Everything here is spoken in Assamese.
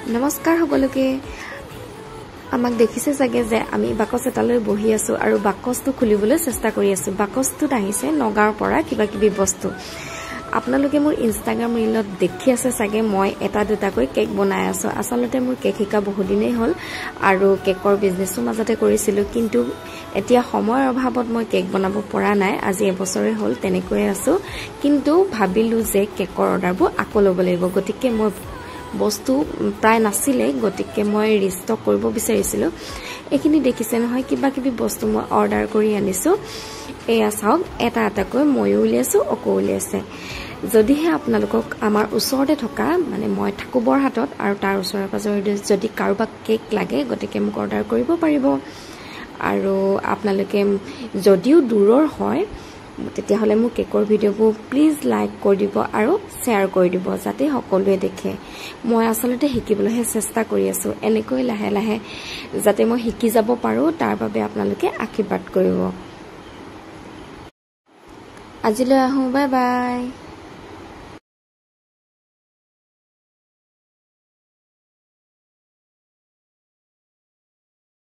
নমস্কাৰ সকলোকে আমাক দেখিছে চাগে যে আমি বাকচ এটালৈ বহি আছো আৰু বাকচটো খুলিবলৈ চেষ্টা কৰি আছো বাকচটোত আহিছে নগাঁৱৰ পৰা কিবা কিবি বস্তু আপোনালোকে মোৰ ইনষ্টাগ্ৰাম ৰীলত দেখি আছে চাগে মই এটা দুটাকৈ কেক বনাই আছো আসলতে মোৰ কেক শিকা বহু দিনেই হ'ল আৰু কেকৰ বিজনেছো মাজতে কৰিছিলো কিন্তু এতিয়া সময়ৰ অভাৱত মই কেক বনাব পৰা নাই আজি এবছৰে হ'ল তেনেকৈ আছো কিন্তু ভাবিলো যে কেকৰ অৰ্ডাৰবোৰ আকৌ ল'ব লাগিব গতিকে মই বস্তু প্ৰায় নাছিলে গতিকে মই ৰিষ্টক কৰিব বিচাৰিছিলো এখিনি দেখিছে নহয় কিবা কিবি বস্তু মই অৰ্ডাৰ কৰি আনিছো এয়া চাওক এটা এটাকৈ মই উলিয়াইছো অকৌ উলিয়াইছে যদিহে আপোনালোকক আমাৰ ওচৰতে থকা মানে মই থাকো বৰহাটত আৰু তাৰ ওচৰৰ পাজৰ যদি কাৰোবাক কেক লাগে গতিকে মোক অৰ্ডাৰ কৰিব পাৰিব আৰু আপোনালোকে যদিও দূৰৰ হয় তেতিয়া হলে মোৰ কেকৰ ভিডিঅ'বোৰ প্লিজ লাইক কৰি দিব আৰু শেয়াৰ কৰি দিব যাতে সকলোৱে দেখে মই আসলতে শিকিবলৈ চেষ্টা কৰি আছো এনেকৈ লাহে লাহে যাতে মই শিকি যাব পাৰো তাৰ বাবে আপোনালোকে আশীৰ্বাদ কৰিব আজিলৈ আহো বাই বাই